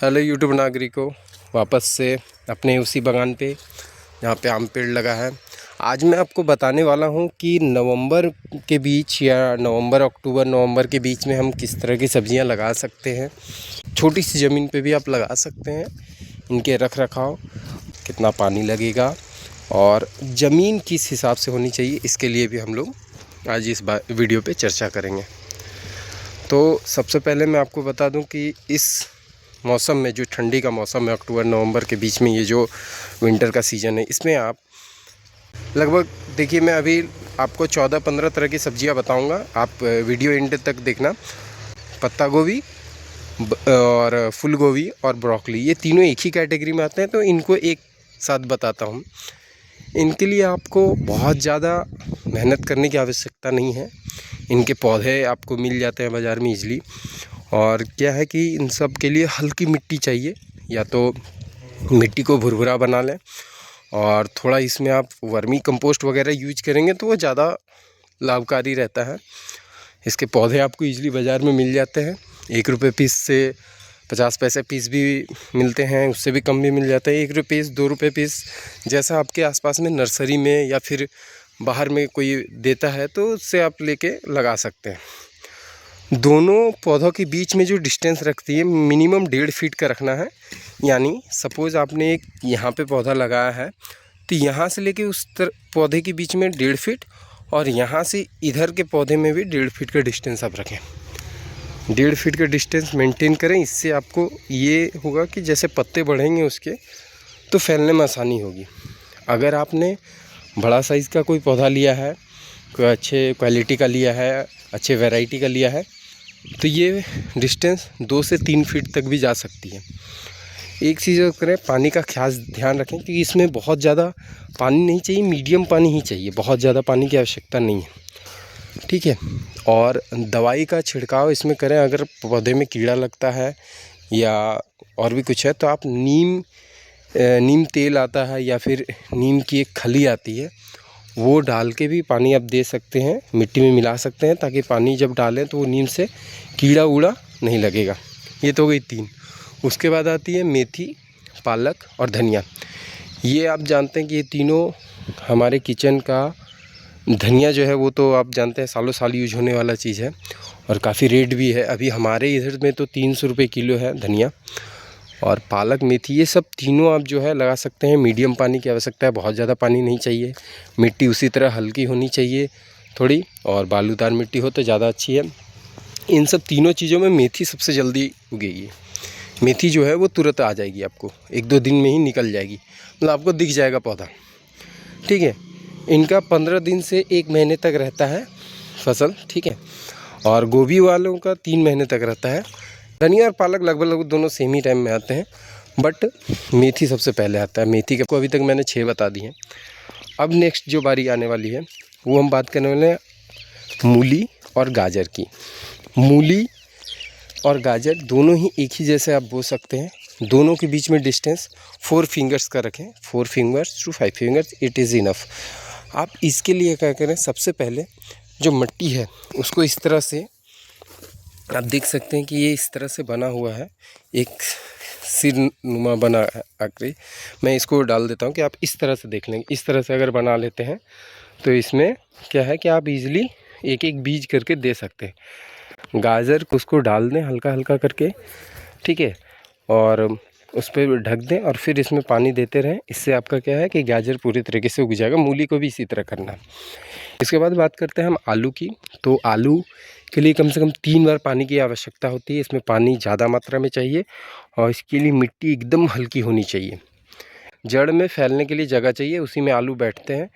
Hello YouTube नागरिकों, वापस से अपने उसी बागान पे जहाँ पे आम पेड़ लगा है। आज मैं आपको बताने वाला हूँ कि नवंबर के बीच या अक्टूबर नवंबर के बीच में हम किस तरह की सब्जियाँ लगा सकते हैं। छोटी सी ज़मीन पे भी आप लगा सकते हैं। इनके रख रखाव, कितना पानी लगेगा और ज़मीन किस हिसाब से होनी चाहिए, इसके लिए भी हम लोग आज इस वीडियो पे चर्चा करेंगे। तो सबसे पहले मैं आपको बता दूं कि इस मौसम में, जो ठंडी का मौसम है, अक्टूबर नवंबर के बीच में ये जो विंटर का सीज़न है, इसमें आप लगभग देखिए, मैं अभी आपको 14-15 तरह की सब्जियां बताऊंगा। आप वीडियो एंड तक देखना। पत्ता गोभी और फूल गोभी और ब्रोकली, ये तीनों एक ही कैटेगरी में आते हैं, तो इनको एक साथ बताता हूँ। इनके लिए आपको बहुत ज़्यादा मेहनत करने की आवश्यकता नहीं है। इनके पौधे आपको मिल जाते हैं बाज़ार में ईज़िली। और क्या है कि इन सब के लिए हल्की मिट्टी चाहिए, या तो मिट्टी को भुरभुरा बना लें और थोड़ा इसमें आप वर्मी कंपोस्ट वगैरह यूज करेंगे तो वो ज़्यादा लाभकारी रहता है। इसके पौधे आपको ईज़िली बाज़ार में मिल जाते हैं। 1 रुपये पीस से 50 पैसे पीस भी मिलते हैं, उससे भी कम भी मिल जाते हैं। 1 रुपये पीस, 2 रुपये पीस, जैसा आपके आसपास में नर्सरी में या फिर बाहर में कोई देता है तो उससे आप लेके लगा सकते हैं। दोनों पौधों के बीच में जो डिस्टेंस रखती है, मिनिमम 1.5 फीट का रखना है। यानी सपोज़ आपने एक यहाँ पे पौधा लगाया है, तो यहाँ से लेके उस पौधे के बीच में 1.5 फीट, और यहाँ से इधर के पौधे में भी 1.5 फीट का डिस्टेंस आप रखें। 1.5 फीट का डिस्टेंस मेंटेन करें। इससे आपको ये होगा कि जैसे पत्ते बढ़ेंगे उसके, तो फैलने में आसानी होगी। अगर आपने बड़ा साइज़ का कोई पौधा लिया है, कोई अच्छे क्वालिटी का लिया है, अच्छे वैरायटी का लिया है, तो ये डिस्टेंस 2 से 3 फीट तक भी जा सकती है। एक चीज़ करें, पानी का खास ध्यान रखें कि इसमें बहुत ज़्यादा पानी नहीं चाहिए, मीडियम पानी ही चाहिए, बहुत ज़्यादा पानी की आवश्यकता नहीं है, ठीक है। और दवाई का छिड़काव इसमें करें। अगर पौधे में कीड़ा लगता है या और भी कुछ है, तो आप नीम तेल आता है या फिर नीम की एक खली आती है, वो डाल के भी पानी आप दे सकते हैं, मिट्टी में मिला सकते हैं, ताकि पानी जब डालें तो वो नीम से कीड़ा उड़ा नहीं लगेगा। ये तो हो गई 3। उसके बाद आती है मेथी, पालक और धनिया। ये आप जानते हैं कि ये तीनों हमारे किचन का, धनिया जो है वो तो आप जानते हैं सालों साल यूज होने वाला चीज़ है और काफ़ी रेट भी है। अभी हमारे इधर में तो 300 रुपये किलो है धनिया। और पालक, मेथी, ये सब तीनों आप जो है लगा सकते हैं। मीडियम पानी की आवश्यकता है, बहुत ज़्यादा पानी नहीं चाहिए। मिट्टी उसी तरह हल्की होनी चाहिए थोड़ी, और बालूदार मिट्टी हो तो ज़्यादा अच्छी है। इन सब तीनों चीज़ों में मेथी सबसे जल्दी उगेगी। मेथी जो है वो तुरंत आ जाएगी, आपको 1-2 दिन में ही निकल जाएगी, मतलब आपको दिख जाएगा पौधा, ठीक है। इनका 15 दिन से 1 महीने तक रहता है फसल, ठीक है। और गोभी वालों का 3 महीने तक रहता है। धनिया और पालक लगभग दोनों सेम ही टाइम में आते हैं, बट मेथी सबसे पहले आता है। मेथी का अभी तक मैंने 6 बता दी हैं। अब नेक्स्ट जो बारी आने वाली है वो हम बात करने वाले हैं मूली और गाजर की। मूली और गाजर दोनों ही एक ही जैसे आप बो सकते हैं। दोनों के बीच में डिस्टेंस 4 फिंगर्स का रखें। 4 fingers to 5 fingers it is enough. आप इसके लिए क्या करें, सबसे पहले जो मिट्टी है उसको इस तरह से आप देख सकते हैं कि ये इस तरह से बना हुआ है, एक सिरनुमा बना आकृति। मैं इसको डाल देता हूँ कि आप इस तरह से देख लेंगे। इस तरह से अगर बना लेते हैं तो इसमें क्या है कि आप इजीली एक एक बीज करके दे सकते हैं। गाजर को उसको डाल दें हल्का हल्का करके, ठीक है, और उस पर ढक दें और फिर इसमें पानी देते रहें। इससे आपका क्या है कि गाजर पूरी तरीके से उग जाएगा। मूली को भी इसी तरह करना। इसके बाद बात करते हैं हम आलू की। तो आलू के लिए कम से कम 3 बार पानी की आवश्यकता होती है। इसमें पानी ज़्यादा मात्रा में चाहिए और इसके लिए मिट्टी एकदम हल्की होनी चाहिए। जड़ में फैलने के लिए जगह चाहिए, उसी में आलू बैठते हैं।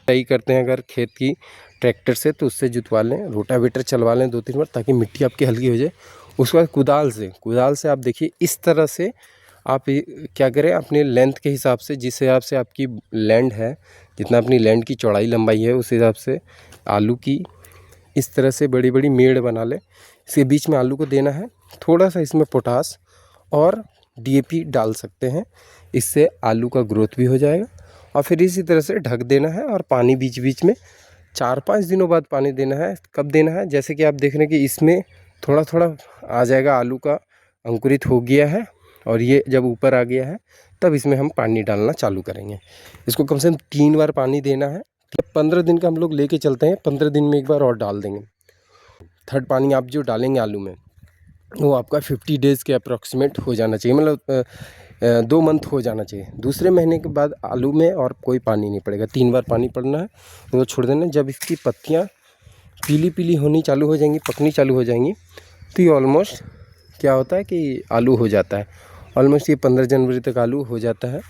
सही करते हैं अगर खेत की ट्रैक्टर से, तो उससे जुतवा लें, रोटावेटर चलवा लें 2-3 बार, ताकि मिट्टी आपकी हल्की हो जाए। उसके बाद कुदाल से आप देखिए इस तरह से आप क्या करें, अपने लेंथ के हिसाब से, जिस हिसाब से आपकी लैंड है, जितना अपनी लैंड की चौड़ाई लंबाई है, उस हिसाब से आलू की इस तरह से बड़ी बड़ी मेड़ बना लें। इसके बीच में आलू को देना है। थोड़ा सा इसमें पोटास और डीएपी डाल सकते हैं, इससे आलू का ग्रोथ भी हो जाएगा। और फिर इसी तरह से ढक देना है और पानी बीच बीच में 4-5 दिनों बाद पानी देना है। कब देना है, जैसे कि आप देख रहे हैं कि इसमें थोड़ा थोड़ा आ जाएगा, आलू का अंकुरित हो गया है और ये जब ऊपर आ गया है तब इसमें हम पानी डालना चालू करेंगे। इसको कम से कम 3 बार पानी देना है। 15 दिन का हम लोग लेके चलते हैं, 15 दिन में एक बार और डाल देंगे। थर्ड पानी आप जो डालेंगे आलू में वो आपका 50 डेज़ के अप्रॉक्सीमेट हो जाना चाहिए, मतलब 2 मंथ हो जाना चाहिए। दूसरे महीने के बाद आलू में और कोई पानी नहीं पड़ेगा, 3 बार पानी पड़ना है, उनको छोड़ देना। जब इसकी पत्तियाँ पीली पीली होनी चालू हो जाएंगी, पकनी चालू हो जाएंगी, तो ये ऑलमोस्ट क्या होता है कि आलू हो जाता है। ऑलमोस्ट ये 15 जनवरी तक आलू हो जाता है,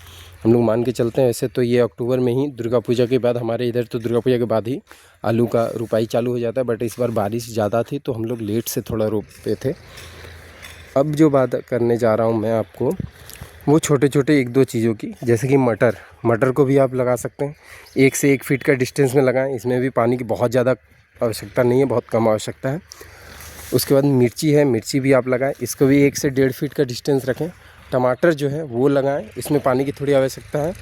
हम लोग मान के चलते हैं। वैसे तो ये अक्टूबर में ही, दुर्गा पूजा के बाद, हमारे इधर तो दुर्गा पूजा के बाद ही आलू का रुपाई चालू हो जाता है। बट इस बार बारिश ज़्यादा थी तो हम लोग लेट से थोड़ा रोपे थे। अब जो बात करने जा रहा हूँ मैं आपको, वो छोटे छोटे 1-2 चीज़ों की, जैसे कि मटर को भी आप लगा सकते हैं। 1 से 1 फीट का डिस्टेंस में लगाएं, इसमें भी पानी की बहुत ज़्यादा आवश्यकता नहीं है, बहुत कम आवश्यकता है। उसके बाद मिर्ची है, मिर्ची भी आप लगाएं, इसको भी 1 से 1.5 फीट का डिस्टेंस रखें। टमाटर जो है वो लगाएं, इसमें पानी की थोड़ी आवश्यकता है।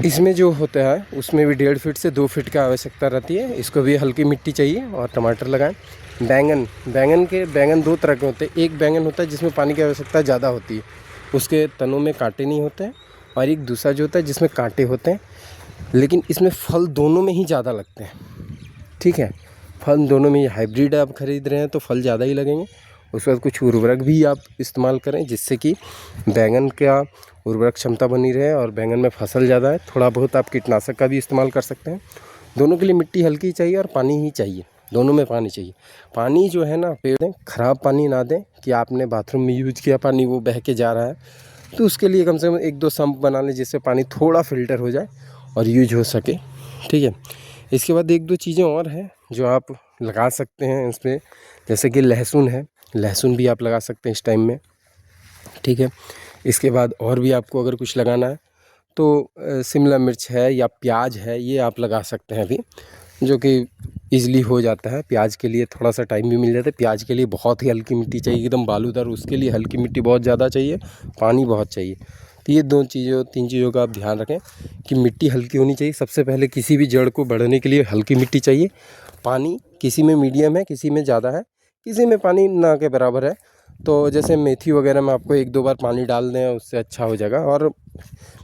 इसमें जो होता है उसमें भी 1.5 फीट से 2 फीट का आवश्यकता रहती है, इसको भी हल्की मिट्टी चाहिए। और टमाटर लगाएं। बैंगन 2 तरह के होते हैं। एक बैंगन होता है जिसमें पानी की आवश्यकता ज़्यादा होती है, उसके तनों में कांटे नहीं होते हैं। और एक दूसरा जो होता है जिसमें कांटे होते हैं, लेकिन इसमें फल दोनों में ही ज़्यादा लगते हैं। ठीक है, फल दोनों में ही, हाइब्रिड आप ख़रीद रहे हैं तो फल ज़्यादा ही लगेंगे। उसके बाद कुछ उर्वरक भी आप इस्तेमाल करें, जिससे कि बैंगन का उर्वरक क्षमता बनी रहे और बैंगन में फसल ज़्यादा है। थोड़ा बहुत आप कीटनाशक का भी इस्तेमाल कर सकते हैं। दोनों के लिए मिट्टी हल्की चाहिए और पानी ही चाहिए, दोनों में पानी चाहिए। पानी जो है ना, पेड़ दें, ख़राब पानी ना दें कि आपने बाथरूम में यूज किया पानी वो बह के जा रहा है, तो उसके लिए कम से कम 1-2 सम्प बना लें, जिससे पानी थोड़ा फ़िल्टर हो जाए और यूज हो सके। ठीक है, इसके बाद 1-2 चीज़ें और हैं जो आप लगा सकते हैं इस पर, जैसे कि लहसुन है, लहसुन भी आप लगा सकते हैं इस टाइम में। ठीक है, इसके बाद और भी आपको अगर कुछ लगाना है तो शिमला मिर्च है या प्याज है, ये आप लगा सकते हैं अभी, जो कि ईज़िली हो जाता है। प्याज के लिए थोड़ा सा टाइम भी मिल जाता है। प्याज के लिए बहुत ही हल्की मिट्टी चाहिए, एकदम बालूदार, उसके लिए हल्की मिट्टी बहुत ज़्यादा चाहिए, पानी बहुत चाहिए। तो ये 3 चीज़ों का आप ध्यान रखें कि मिट्टी हल्की होनी चाहिए। सबसे पहले किसी भी जड़ को बढ़ने के लिए हल्की मिट्टी चाहिए। पानी किसी में मीडियम है, किसी में ज़्यादा है, किसी में पानी ना के बराबर है। तो जैसे मेथी वगैरह में आपको 1-2 बार पानी डाल दें, उससे अच्छा हो जाएगा। और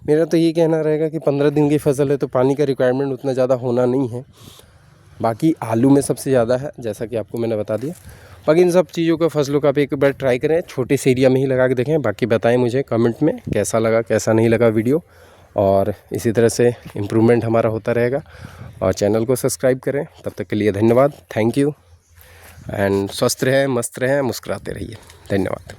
मेरा तो ये कहना रहेगा कि 15 दिन की फसल है तो पानी का रिक्वायरमेंट उतना ज़्यादा होना नहीं है। बाकी आलू में सबसे ज़्यादा है, जैसा कि आपको मैंने बता दिया। बाकी इन सब चीज़ों का, फसलों का आप एक बार ट्राई करें, छोटे से एरिया में ही लगा के देखें। बाकी बताएं मुझे कमेंट में कैसा लगा, कैसा नहीं लगा वीडियो। और इसी तरह से इम्प्रूवमेंट हमारा होता रहेगा। और चैनल को सब्सक्राइब करें। तब तक के लिए धन्यवाद, थैंक यू। एंड स्वस्थ रहें, मस्त रहें, मुस्कुराते रहिए। धन्यवाद।